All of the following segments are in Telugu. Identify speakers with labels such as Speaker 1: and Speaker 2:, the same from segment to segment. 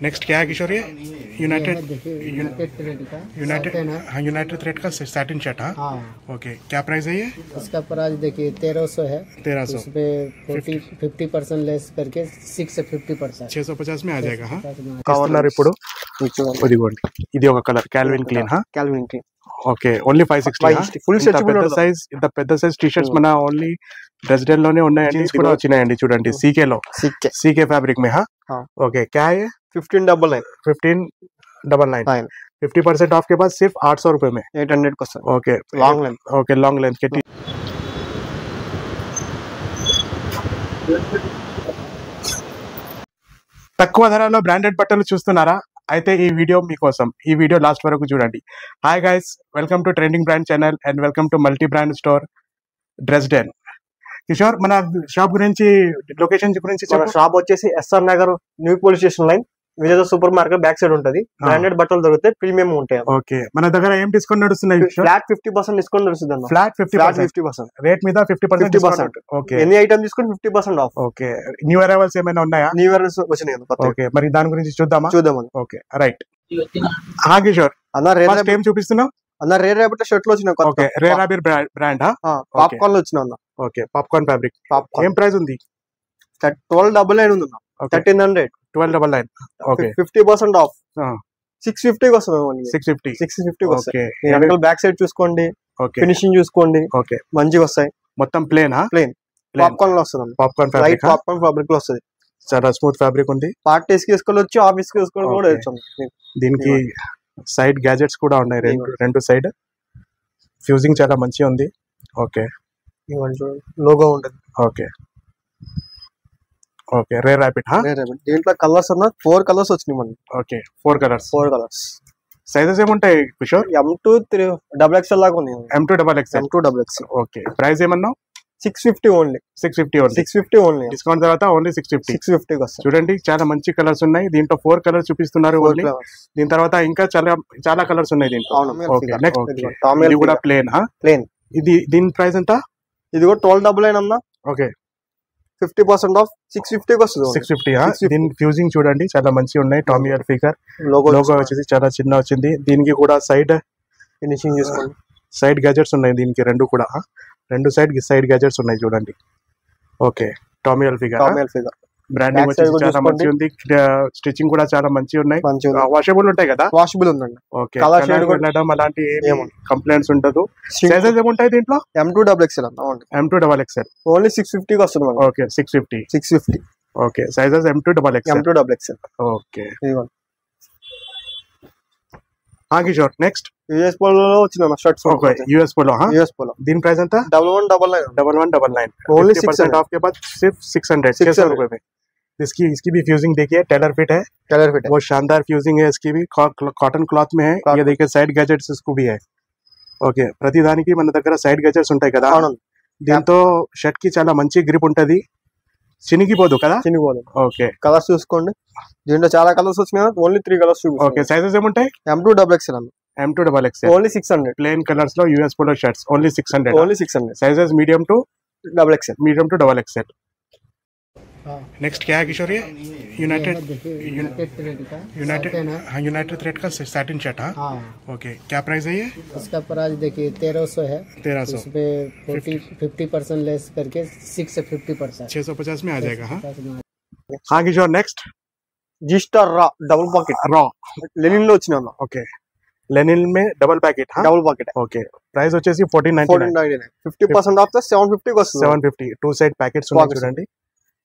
Speaker 1: नेक्स्ट क्या है किशोर ये यूनाइटेड यूनाइटेड थ्रेड का सैटिन शर्ट। हाँ ओके, क्या प्राइस है ये?
Speaker 2: इसका प्राइस देखिए 1300 है।
Speaker 1: 1300
Speaker 2: उसपे 50% लेस करके 6 से 50%
Speaker 1: 650 में आ जाएगा। हाँ కావాలన్నారు ఇప్పుడు ఇదిగోండి, ఇది ఒక colour Calvin clean.
Speaker 3: Calvin clean
Speaker 1: okay, only 560 full stretchable size. ఇంత పెద్ద సైజ్ టీ షర్ట్స్ మన ఓన్లీ ड्रेसडेन లోనే ఉన్నాయండి. జీన్స్ కూడా వచ్చినాయండి చూడండి, सीके లో सीके फैब्रिक में. हाँ ओके, क्या है 1599 50% ऑफ के बाद सिर्फ 800 रुपए में
Speaker 3: 800 को sir.
Speaker 1: Okay
Speaker 3: long length.
Speaker 1: Okay long length के తక్కువ ధరలో బ్రాండెడ్ బట్టలు చూస్తున్నారా? అయితే ఈ వీడియో మీకోసం. ఈ వీడియో లాస్ట్ వరకు చూడండి. Hi guys, welcome to trending brand channel and welcome to multi brand store Dresden. Kishore, మన షాప్ గురించి, లొకేషన్ గురించి
Speaker 3: మన షాప్ వచ్చేసి SR Nagar new police station line Vijaya super market back side ఉంటది. బ్రాండెడ్ బట్టలు దొరుకుతాయి, ప్రీమియం ఉంటాయి.
Speaker 1: ఓకే, మన దగ్గర ఏం డిస్కౌంట్ నడుస్తున్నాయి?
Speaker 3: ఫ్లాట్ 50% డిస్కౌంట్ నడుస్తుంది అన్న.
Speaker 1: ఫ్లాట్ 50% రేట్ మీద 50%. ఓకే,
Speaker 3: ఎనీ ఐటమ్ తీసుకొని 50% ఆఫ్.
Speaker 1: ఓకే, న్యూ అరైవల్స్ ఏమైనా ఉన్నాయా?
Speaker 3: న్యూ అరైవల్స్ వచ్చినాయి.
Speaker 1: ఓకే, మరి దాని గురించి చూద్దాం.
Speaker 3: Okay
Speaker 1: right. హా కిషోర్
Speaker 3: అన్న, రేట్
Speaker 1: ఏం చూపిస్తున్నావు?
Speaker 3: అన్న రేర్ ర్యాబిట్ షర్ట్ లో వచ్చిన
Speaker 1: okay, rare rabbit brand.
Speaker 3: Popcorn లో వచ్చిన అన్న.
Speaker 1: Okay, popcorn fabric. ఏం ప్రైస్ ఉంది?
Speaker 3: 1299 ఉంది అన్న. 1300
Speaker 1: 1299. ఓకే,
Speaker 3: 50% ఆఫ్ 650 వస్తుంది. 650 వస్తాయి. వెనకాల బ్యాక్ సైడ్ చూసుకోండి, ఫినిషింగ్ చూసుకోండి.
Speaker 1: ఓకే,
Speaker 3: మంచిగా వస్తాయి.
Speaker 1: మొత్తం ప్లేన్
Speaker 3: పాప్కార్న్ లో వస్తుంది.
Speaker 1: పాప్కార్న్
Speaker 3: ఫ్యాబ్రిక్ లో వస్తుంది.
Speaker 1: చాలా స్మూత్ ఫ్యాబ్రిక్ ఉంది.
Speaker 3: పార్టీస్ కి వేసుకోవచ్చు, ఆఫీస్ కి వేసుకోవడం కూడా వచ్చు.
Speaker 1: దీనికి సైడ్ గ్యాజెట్స్ కూడా ఉన్నాయి, రెండు సైడ్ ఫ్యూజింగ్ చాలా మంచిగా ఉంది. ఓకే,
Speaker 3: లోగో ఉంటుంది.
Speaker 1: Okay okay, rare rabbit.
Speaker 3: దీంట్లో కలర్స్ అన్న 4 కలర్స్ వచ్చినాయి మనకి.
Speaker 1: Okay, 4 colours. సైజెస్ ఏముంటాయి కిషోర్?
Speaker 3: M2 XXL లాగా ఉన్నాయి.
Speaker 1: M2 XXL. ఓకే, ప్రైస్ ఏమన్నా?
Speaker 3: 650 ఓన్లీ. 650 ఓన్లీ.
Speaker 1: డిస్కౌంట్ తర్వాత ఓన్లీ 650
Speaker 3: వస్తాయి.
Speaker 1: చూడండి, చాలా మంచి కలర్స్ ఉన్నాయి. దీంట్లో 4 కలర్స్ చూపిస్తున్నారు ఓన్లీ. దీని తర్వాత ఇంకా చాలా కలర్స్ ఉన్నాయి దీంట్లో. ఓకే, నెక్స్ట్ ఇది కూడా ప్లేన్. ఇది దీని ప్రైస్ ఎంత?
Speaker 3: ఇది కూడా 1299 అన్న.
Speaker 1: ఓకే,
Speaker 3: 50% ఆఫ్ 650 వస్తుంది.
Speaker 1: 650. దీని ఫ్యూజింగ్ చూడండి, చాలా మంచిగా ఉన్నాయి. టామీ హిల్ఫిగర్ లోగో వచ్చేసి చాలా చిన్న వచ్చింది. దీనికి కూడా సైడ్
Speaker 3: ఫినిషింగ్ చూసుకోండి.
Speaker 1: సైడ్ గ్యాజెట్స్ ఉన్నాయి దీనికి, రెండు సైడ్ గ్యాజెట్స్ ఉన్నాయి చూడండి. ఓకే, టామీ హిల్ఫిగర్ బ్రాండింగ్ వచ్చేసి చాలా మంచిగా ఉంది. స్టిచ్చింగ్ కూడా చాలా మంచిగా ఉన్నాయి. వాషబుల్ ఉంటాయి కదా?
Speaker 3: వాషబుల్ ఉందండి.
Speaker 1: ఓకే, వెళ్ళడం అలాంటి కంప్లైంట్స్ ఉండదు. సైజెస్ ఏముంటాయి దీంట్లో?
Speaker 3: M2 XXL అన్న.
Speaker 1: M2 XXL
Speaker 3: ఓన్లీ 650 వస్తుంది.
Speaker 1: Okay, 650. Okay, sizes M2 XXL. Okay Kishore, next
Speaker 3: US polo వచ్చిన షర్ట్స్.
Speaker 1: Okay, US polo. దీని ప్రైస్ ఎంత? 1199.
Speaker 3: ओनली
Speaker 1: 6% ऑफ के बाद सिर्फ 600 रुपए में. इसकी भी फ्यूजिंग देखिए, टेलर फिट है. वो शानदार फ्यूजिंग है इसकी भी. कॉटन क्लॉथ में है. ये देखिए सैड गैजेट्स इसको भी है. ఓకే, ప్రతిదానికి మన దగ్గర సైడ్ గెజెట్స్ ఉంటాయి కదా. దీంతో షర్ట్ కి చాలా మంచి గ్రిప్ ఉంటది, చినిగిపోదు కదా? ఓకే,
Speaker 3: కలర్స్ చూసుకోండి. దీంట్లో చాలా కలర్స్ వచ్చినాయి. Only 3 colours.
Speaker 1: ఓకే, సైజెస్ ఏముంటాయి?
Speaker 3: M2 XXL అన్న.
Speaker 1: M2 XXL
Speaker 3: only 600.
Speaker 1: Plain colours లో US polo shirts only 600. Sizes medium to
Speaker 3: XXL.
Speaker 1: XXL. Next क्या है किशोर? ये यूनाइटेड थ्रेड का सैटिन शर्ट. हाँ ओके, क्या प्राइस है ये?
Speaker 2: इसका प्राइस देखिए 1300 है.
Speaker 1: 1300.
Speaker 2: उसपे 50% लेस करके 6 से 50%
Speaker 1: 650 में आ जाएगा. हाँ किशोर, नेक्स्ट
Speaker 3: जी स्टार रा डबल पॉकेट. లెనిన్ లో వచ్చిన.
Speaker 1: ఓకే, లెనిన్ में डबल पैकेट. ఓకే, ప్రైస్ వచ్చేసి 1499.
Speaker 3: 50% ఆఫ్ 750 వస్తుంది.
Speaker 1: 750. 2 సైడ్ ప్యాకెట్స్ ఉన్నాయి చూడండి.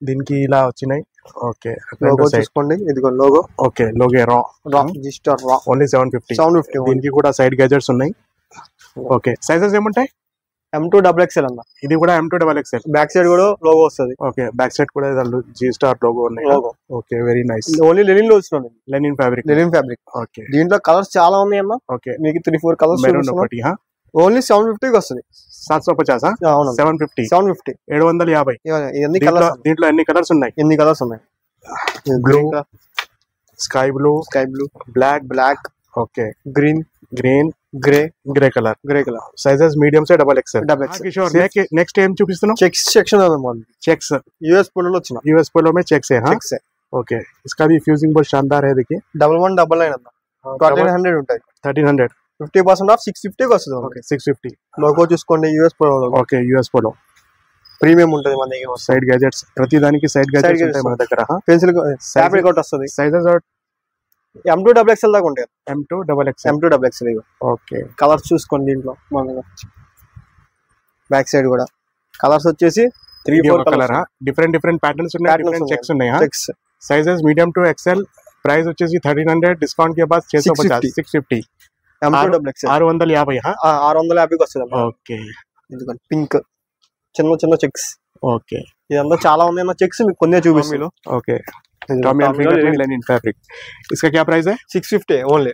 Speaker 1: దీనికి ఇలా వచ్చినాయి. ఓకే,
Speaker 3: లోగో చూసుకోండి. ఇదిగో logo.
Speaker 1: Okay, logo raw
Speaker 3: G star raw
Speaker 1: only 750. దీనికి కూడా సైడ్ గ్యాజెట్స్ ఉన్నాయి. ఓకే, సైజెస్ ఏముంటాయి?
Speaker 3: M2 XXL అన్న.
Speaker 1: ఇది కూడా M2 XXL.
Speaker 3: బ్యాక్ సైడ్ కూడా లోగో వస్తుంది.
Speaker 1: ఓకే, బ్యాక్ సైడ్ కూడా జీ స్టార్ లోగో ఉన్నాయి. Okay, very nice.
Speaker 3: Only linen లో వచ్చిన.
Speaker 1: Linen fabric.
Speaker 3: ఓకే, దీంట్లో కలర్స్ చాలా ఉన్నాయి అన్న.
Speaker 1: ఓకే,
Speaker 3: మీకు 3-4 కలర్స్.
Speaker 1: మెరూన్ ఒకటి.
Speaker 3: ఓన్లీ 750 వస్తుంది.
Speaker 1: 750. 750. 750. దీంట్లో ఎన్ని కలర్స్ ఉన్నాయి? Blue, sky blue,
Speaker 3: black.
Speaker 1: Okay,
Speaker 3: green,
Speaker 1: grey colour. Sizes medium సే XXL. కిషోర్, నెక్స్ట్ ఏం చూపిస్తున్నావు?
Speaker 3: Checks section.
Speaker 1: Checks
Speaker 3: US polo వచ్చిన.
Speaker 1: యూఎస్ పోలో మే చెక్స్ है. ओके इसका भी फ्यूजिंग बहुत शानदार है देखिए
Speaker 3: 1199 అన్న 1300 ఉంటాయి
Speaker 1: 1300
Speaker 3: 50% ఆఫ్ 650 కి వస్తుంది
Speaker 1: ఓకే 650
Speaker 3: లోగో చూసుకోండి US polo
Speaker 1: okay US polo
Speaker 3: premium ఉంటది మన దగ్గర
Speaker 1: సైడ్ గ్యాజెట్స్ ప్రతి దానికి సైడ్ గ్యాజెట్స్ ఉంటాయి మన దగ్గర
Speaker 3: పెన్సిల్ ఫ్యాబ్రిక్ అవుట్ వస్తుంది
Speaker 1: సైజెస్
Speaker 3: M2 XXL దాకా ఉంటాయి
Speaker 1: M2 XXL
Speaker 3: M2 XXL
Speaker 1: okay
Speaker 3: colours చూసుకోండి దీంట్లో మనకి బ్యాక్ సైడ్ కూడా కలర్స్ వచ్చేసి 3-4 కలర్
Speaker 1: డిఫరెంట్ ప్యాటర్న్స్ ఉన్నాయి డిఫరెంట్ చెక్స్ ఉన్నాయి
Speaker 3: checks
Speaker 1: sizes medium to XL price వచ్చేసి 1300 డిస్కౌంట్ के बाद 650 650
Speaker 3: M2 XXL
Speaker 1: 650
Speaker 3: 650 కి వస్తుంది
Speaker 1: ఓకే
Speaker 3: ఎందుకంటే పింక్ చిన్న చెక్స్
Speaker 1: ఓకే
Speaker 3: ఇదంతా చాలా ఉన్నాయి అన్న చెక్స్ మీకు కొన్ని చూపిస్తాను
Speaker 1: okay Tommy Hilfiger Lenin fabric इसका क्या प्राइस है
Speaker 3: 650 ओनली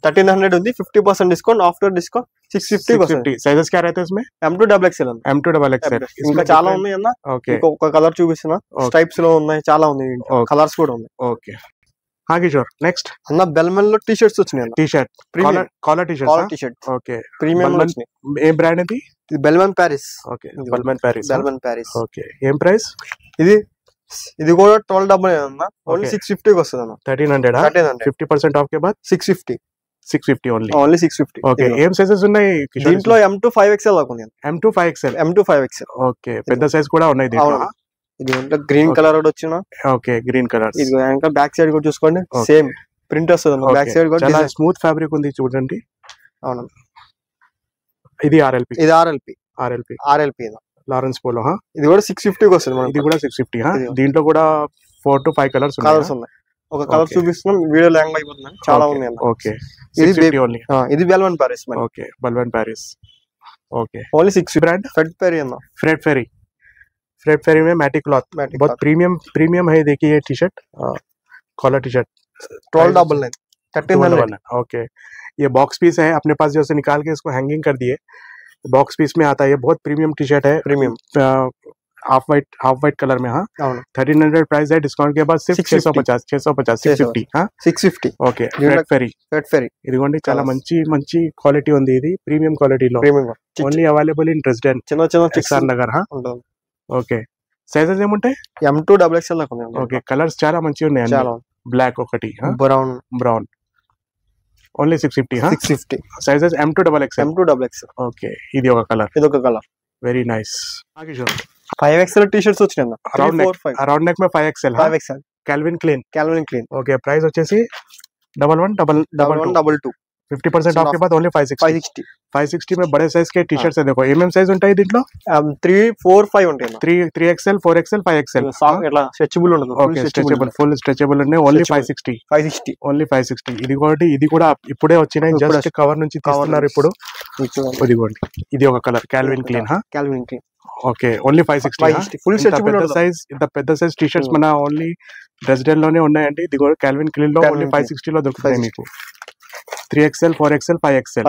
Speaker 3: 1300 ఉంది 50% డిస్కౌంట్ ఆఫ్టర్ డిస్కౌంట్ 650
Speaker 1: సైజెస్ क्या रहते हैं इसमें
Speaker 3: M2 XXL
Speaker 1: M2 XXL
Speaker 3: ఇంకా చాలా ఉన్నాయి అన్న
Speaker 1: ఓకే
Speaker 3: ఒక కలర్ చూపిస్తున్నా స్ట్రైప్స్ లో ఉన్నాయి చాలా ఉన్నాయి కలర్స్ కూడా ఉన్నాయి
Speaker 1: ఓకే हाँ किशोर नेक्स्ट
Speaker 3: అన్న బెల్మన్ లో టీ షర్ట్స్ వచ్చినాయి అన్న
Speaker 1: T shirt collar T shirt okay
Speaker 3: premium లో వచ్చినాయి
Speaker 1: ఏ బ్రాండ్ ఇది
Speaker 3: Belman Paris
Speaker 1: okay Belman Paris okay ఏం ప్రైస్
Speaker 3: ఇది కూడా 12 అన్న ఓన్లీ 650 కి వస్తుంది అన్న
Speaker 1: 1300 50% ఆఫ్ के बाद 650 ఓన్లీ 650 ఓకే ఏం సైజెస్ ఉన్నాయి
Speaker 3: దీంట్లో M2 5XL దాకా ఉంది
Speaker 1: M2 5XL ఓకే పెద్ద సైజ్ కూడా ఉన్నాయి దీంట్లో
Speaker 3: ఇది అంటే గ్రీన్ కలర్ కూడా వచ్చినా
Speaker 1: ఓకే గ్రీన్ కలర్
Speaker 3: ఇది ఇంకా బ్యాక్ సైడ్ కూడా చూసుకోండి సేమ్ ప్రింట్ వస్తుంది అన్న బ్యాక్ సైడ్ కూడా
Speaker 1: చాలా స్మూత్ ఫ్యాబ్రిక్ ఉంది చూడండి
Speaker 3: అవును
Speaker 1: ఇది RLP లారెన్స్ పోలో
Speaker 3: ఇది కూడా 650 కి వస్తుంది
Speaker 1: ఇది కూడా 650 దీంట్లో కూడా 4 to 5 కలర్స్
Speaker 3: ఉన్నాయి ఒక కలర్ చూపిస్తున్నాం వీడియో లాంగ్ అయిపోతుంది చాలా ఉన్నాయి అన్న
Speaker 1: ఓకే ఇది ఓన్లీ
Speaker 3: ఇది Belman Paris
Speaker 1: okay Belman Paris okay
Speaker 3: only 6 brand Fred Perry అన్న
Speaker 1: फ्रेड फेरी में मैटी क्लॉथ बहुत प्रीमियम है देखिए ये T shirt collar T shirt
Speaker 3: 1299 1399
Speaker 1: okay ये बॉक्स पीस है अपने पास जैसे निकाल के इसको हैंगिंग कर दिए बॉक्स पीस में आता है ये बहुत प्रीमियम टी शर्ट है
Speaker 3: प्रीमियम
Speaker 1: हाफ वाइट कलर में 1300 प्राइस है डिस्काउंट के बाद सिर्फ 650 ఓకే ఫ్రెడ్ ఫెరీ ఇదిగోండి చాలా మంచి క్వాలిటీ ఉంది ఇది ప్రీమియం క్వాలిటీలో ఓన్లీ అవైలబుల్ ఇన్ రెసిడెంట్ చిన్న నగర్ ఓకే సైజెస్ ఏముంటాయి
Speaker 3: M2 XXL దాకా ఉన్నాయి
Speaker 1: ఓకే కలర్స్ చాలా మంచిగా ఉన్నాయి బ్లాక్ ఒకటి brown only 650 sizes M2 XXL okay ఇది ఒక colour very nice
Speaker 3: 5XL T shirts వచ్చినాయి
Speaker 1: రౌండ్ నెక్ में 5XL Calvin Klein okay price వచ్చేసి 1122 50% ऑफ के बाद ओनली 560 में बड़े साइज के टी शर्ट्स है देखो एमएम साइज ఉంటాయి దీంట్లో
Speaker 3: 3 4 5 ఉంటాయి
Speaker 1: 3XL 4XL 5XL
Speaker 3: ఇట్లా స్ట్రెచబుల్ ఉంటుంది
Speaker 1: ఓకే స్ట్రెచబుల్ ఫుల్ స్ట్రెచబుల్ ఉన్నాయి ఓన్లీ 560 ఓన్లీ 560 ఇది కూడా ఇప్పుడే వచ్చినాయి జస్ట్ కవర్ నుంచి తీస్తున్నారు ఇప్పుడు ఇదిగోండి ఇది ఒక colour Calvin clean okay only 560
Speaker 3: full stretchable
Speaker 1: ఇంత పెద్ద సైజ్ టీ షర్ట్స్ మన ఓన్లీ రెసిడెంట్ లోనే ఉన్నాయండి ఇది కూడా క్యాల్విన్ క్లీన్ లో ఓన్లీ 560 లో దొరుకుతాయి మీకు 3XL 4XL 5XL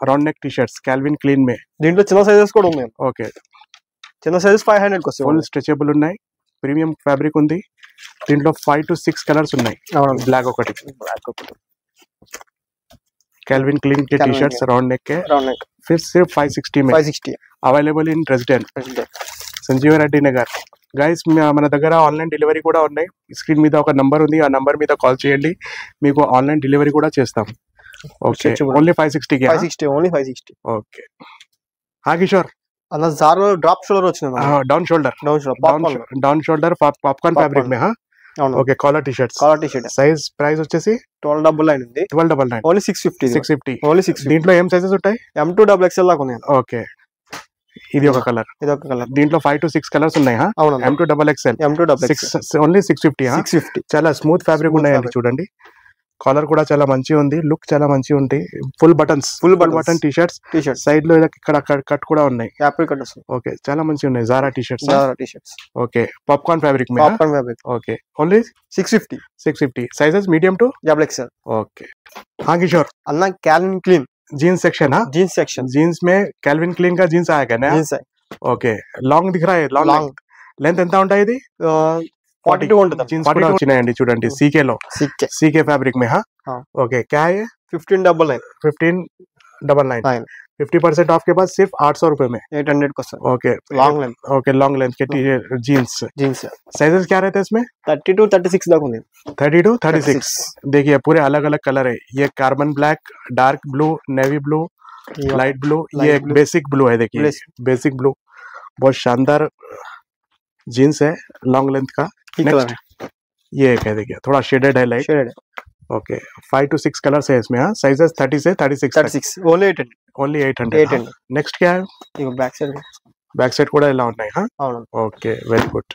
Speaker 1: round neck T shirts Calvin Klein మే
Speaker 3: దీంట్లో చిన్న సైజెస్ కూడా ఉన్నాయి ఓకే చిన్న సైజెస్ 500 కి వస్తాయి
Speaker 1: ఫుల్ స్ట్రెచబుల్ ఉన్నాయి ప్రీమియం ఫ్యాబ్రిక్ ఉంది దీంట్లో 5 to 6 కలర్స్ ఉన్నాయి బ్లాక్ ఒకటి कैल्विन क्लीन के टी शर्ट्स राउंड नेक फिर सिर्फ 560 में available in resident Sanjeev Reddy Nagar guys మన దగ్గర ఆన్లైన్ డెలివరీ కూడా ఉన్నాయి స్క్రీన్ మీద ఒక నంబర్ ఉంది ఆ నంబర్ మీద కాల్ చేయండి మీకు ఆన్లైన్ డెలివరీ కూడా చేస్తాం ఓకే ఓన్లీ 560 కి
Speaker 3: 560 ఓన్లీ 560
Speaker 1: ఓకే కిషోర్
Speaker 3: అన్న జారో డ్రాప్ షోల్డర్ వచ్చింది
Speaker 1: డౌన్ షోల్డర్ పాప్కార్న్ ఫ్యాబ్రిక్ में okay collar T shirts size price వచ్చేసి
Speaker 3: 1299 ఉంది
Speaker 1: 1299
Speaker 3: ఓన్లీ 650
Speaker 1: ఓన్లీ 6 దీంట్లో ఏం సైజెస్ ఉంటాయి
Speaker 3: M2 XXL దాకా ఉన్నాయి
Speaker 1: ఓకే ఇది ఒక కలర్ దీంట్లో 5 to 6 కలర్స్ ఉన్నాయి M2 XXL ఓన్లీ 650 చాలా స్మూత్ ఫ్యాబ్రిక్ ఉన్నాయండి చూడండి కాలర్ కూడా చాలా మంచిగా ఉంది లుక్ చాలా మంచిగా ఉంది full button T shirts side లో ఇక్కడ కట్ కూడా ఉన్నాయి ఓకే చాలా మంచిగా ఉన్నాయి Zara T shirts okay popcorn fabric okay only 650 sizes medium to
Speaker 3: XXL
Speaker 1: okay Kishore
Speaker 3: అన్న Calvin Klein
Speaker 1: jeans section jeans में कैल्विन क्लीन का जीन्स आएगा ना ओके लॉन्ग दिख रहा है लॉन्ग लेंथ ఎంత ఉంటాయి ఇది
Speaker 3: 42 ఉంటుంది
Speaker 1: జీన్స్ కూడా వచ్చినాయండి చూడండి సీకే ఫ్యాబ్రిక్ में ఓకే क्या है
Speaker 3: 1599
Speaker 1: 50% ऑफ के बाद सिर्फ 800 रुपए में
Speaker 3: 800 को sir.
Speaker 1: Okay
Speaker 3: long length.
Speaker 1: Okay long length के जीन्स
Speaker 3: जीन्स
Speaker 1: साइजेस क्या रहते हैं इसमें?
Speaker 3: 30 to 36 दाखा ఉంది।
Speaker 1: 30 to 36 देखिए पूरे अलग अलग कलर है। ये carbon black, dark blue, navy blue, light blue, ये एक बेसिक ब्लू है। देखिए बेसिक ब्लू बहुत शानदार जीन्स है लॉन्ग लेंथ का। नेक्स्ट ये एक है देखिए थोड़ा शेडेड है light.
Speaker 3: Shaded
Speaker 1: okay 5 to 6 colours है इसमें। हाँ साइजेस 30 से 36
Speaker 3: ఓన్లీ 800
Speaker 1: ఓన్లీ 800 నెక్స్ట్ क्या है?
Speaker 3: ఇగో బ్యాక్ సైడ్
Speaker 1: కూడా ఇలా ఉన్నాయి।
Speaker 3: అవును
Speaker 1: ఓకే వెరీ గుడ్।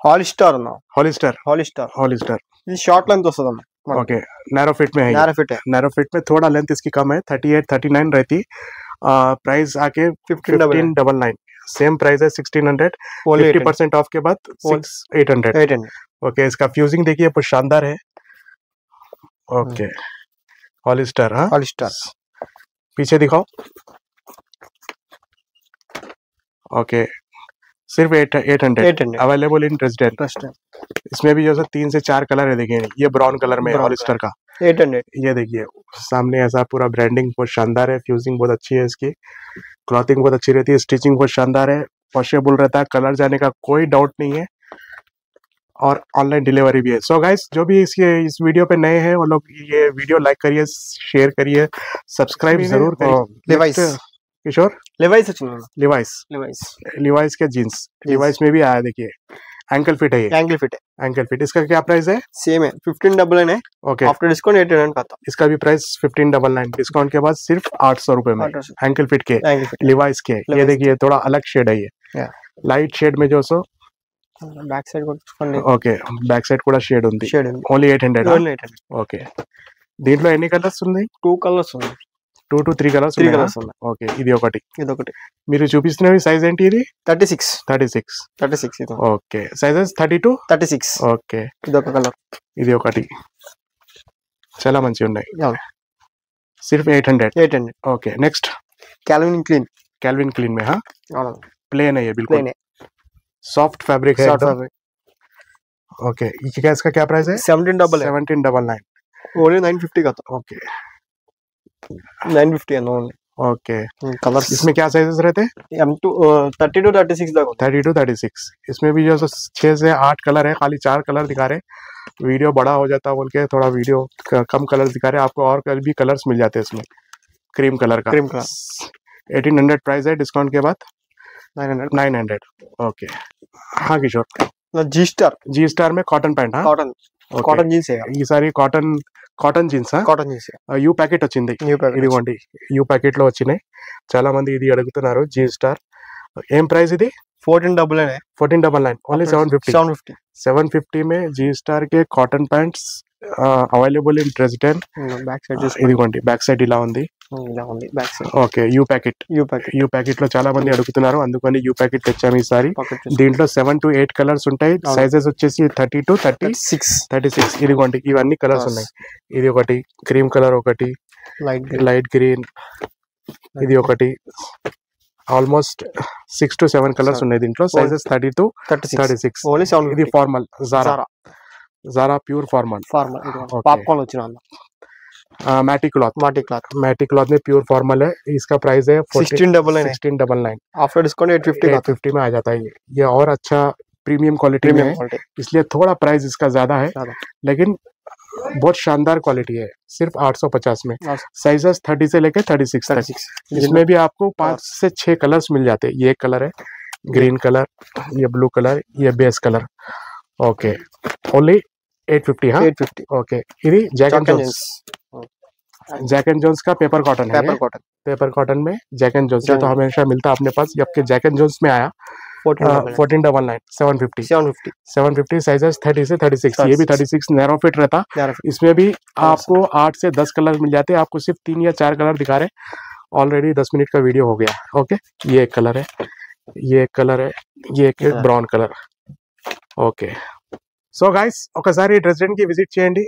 Speaker 3: హాలిస్టార్ అన్న
Speaker 1: हॉलिस्टर
Speaker 3: ఇది షార్ట్ లెంత్ వస్తదన్న।
Speaker 1: ओके नैरो फिट में है। नैरो फिट में थोड़ा लेंथ इसकी कम है 38-39 रहती। प्राइस आके 1599 सेम प्राइस है 1600। 50% ऑफ के बाद 800। ओके इसका फ्यूजिंग देखिए बहुत शानदार है। Okay Hollister. हाँ
Speaker 3: हॉलिस्टर
Speaker 1: पीछे दिखाओ। ओके सिर्फ 800 अवेलेबल इन रेजिडेंट। इसमें भी जो है 3 से 4 कलर है। देखिए ये ब्राउन कलर में हॉलिस्टर का
Speaker 3: 800।
Speaker 1: ये देखिए सामने ऐसा पूरा ब्रांडिंग बहुत शानदार है। फ्यूजिंग बहुत अच्छी है इसकी, क्लॉथिंग बहुत अच्छी रहती है, स्टिचिंग बहुत शानदार है, वॉशेबल रहता है, कलर जाने का कोई डाउट नहीं है और ऑनलाइन डिलीवरी भी है। सो गाइस जो भी इस वीडियो पे नए हैं वो लोग ये वीडियो लाइक करिए, शेयर करिए, सब्सक्राइब जरूर करिए। किशोर लिवाइस के जीन्स लिवाइस में भी आया देखिए एंकल फिट है। ये एंकल फिट इसका क्या प्राइस है?
Speaker 3: सेम है 1599 है। ओके आफ्टर डिस्काउंट 800 का था।
Speaker 1: इसका भी प्राइस 1599 डिस्काउंट के बाद सिर्फ 800 रुपए में एंकल फिट के लिवाइस के। ये देखिए थोड़ा अलग शेड है, ये लाइट शेड में जो so
Speaker 3: back side
Speaker 1: okay back side కూడా షేడ్ ఉంది। ఓన్లీ 800। ఓకే దీంట్లో ఎన్ని కలర్స్ ఉన్నాయి? 2 కలర్స్ ఉన్నాయి। 2 to 3 కలర్స్ ఉన్నాయి। ఓకే ఇది ఒకటి మీరు చూపిస్తున్నవి సైజ్ ఏంటి? ఇది 36 ఇది ఓకే సైజెస్ 30 to 36 ఓకే ఇది ఒక కలర్ ఇది ఒకటి చాలా మంచి ఉన్నాయి सिर्फ 800। ओके नेक्स्ट कैल्विन क्लीन में। हाँ प्लेन है ये बिल्कुल सॉफ्ट फैब्रिक है एकदम। ओके इसका क्या प्राइस है? 1799
Speaker 3: ओनली 950 का था।
Speaker 1: ओके
Speaker 3: 950 है ओनली।
Speaker 1: ओके कलर्स इसमें क्या साइजेस रहते हैं?
Speaker 3: M2 30 to 36 तक
Speaker 1: 30 to 36 इसमें भी जो 6 से 8 कलर है, खाली 4 कलर दिखा रहे। वीडियो बड़ा हो जाता बोल के थोड़ा वीडियो कम कलर दिखा रहे, आपको और भी कलर्स मिल जाते हैं इसमें। क्रीम कलर का 1800 प्राइस है, डिस्काउंट के बाद 900। ओके हाँ किशोर जी स्टार में कॉटन पैंट। हाँ
Speaker 3: कॉटन जीन्स है
Speaker 1: ఈ సారి కాటన్ జీన్స్ యూ ప్యాకెట్ వచ్చింది ఇదిగోండి యూ ప్యాకెట్ లో వచ్చినాయి చాలా మంది ఇది అడుగుతున్నారు జీ స్టార్ ఏం ప్రైస్ ఇది 1499 ఓన్లీ 750 में जी स्टार के cotton pants available in resident ఇదిగోండి బ్యాక్ సైడ్ ఇలా ఉంది ఓకే యూ ప్యాకెట్ లో చాలా మంది అడుగుతున్నారు అందుకని యూ ప్యాకెట్ తెచ్చాము ఈసారి దీంట్లో 7 to 8 కలర్స్ ఉంటాయి సైజెస్ వచ్చేసి 30 to 36 ఇదిగోండి ఇవన్నీ కలర్స్ ఉన్నాయి ఇది ఒకటి క్రీమ్ కలర్ ఒకటి లైట్ గ్రీన్ ఇది ఒకటి ఆల్మోస్ట్ 6 to 7 కలర్స్ ఉన్నాయి దీంట్లో సైజెస్ 30 to 36 ఇది formal Zara pure formal
Speaker 3: popcorn వచ్చిన
Speaker 1: मैटी क्लॉथ में प्योर फॉर्मल है। इसका प्राइस है 1699
Speaker 3: आफ्टर डिस्काउंट
Speaker 1: 850 में आ जाता है। ये और अच्छा प्रीमियम क्वालिटी में है इसलिए थोड़ा प्राइस इसका ज्यादा है लेकिन बहुत शानदार क्वालिटी है। सिर्फ 850 में साइजेस 30 से लेकर 36 तक। इसमें भी आपको 5 से 6 कलर्स मिल जाते हैं। ये कलर है ग्रीन कलर, ये ब्लू कलर, ये बेस कलर। Okay only 850। हाँ 850 ओके ఇది जैक एंड जोन्स का पेपर कॉटन है। पेपर कॉटन में जैक एंड जोन्स तो हमेशा मिलता अपने पास। आपके जैक एंड जोन्स में आया 1499 750 साइजेस 30 से 36। ये भी 36 नैरो फिट रहता। इसमें भी आपको 8 से 10 कलर मिल जाते। आपको सिर्फ 3 या 4 कलर दिखा रहे। ऑलरेडी 10 मिनट का वीडियो हो गया। ओके ये एक कलर है, ये एक कलर है, ये एक brown colour. Okay so guys ఒకసారి రెసిడెంట్ కి విజిట్ చేయండి।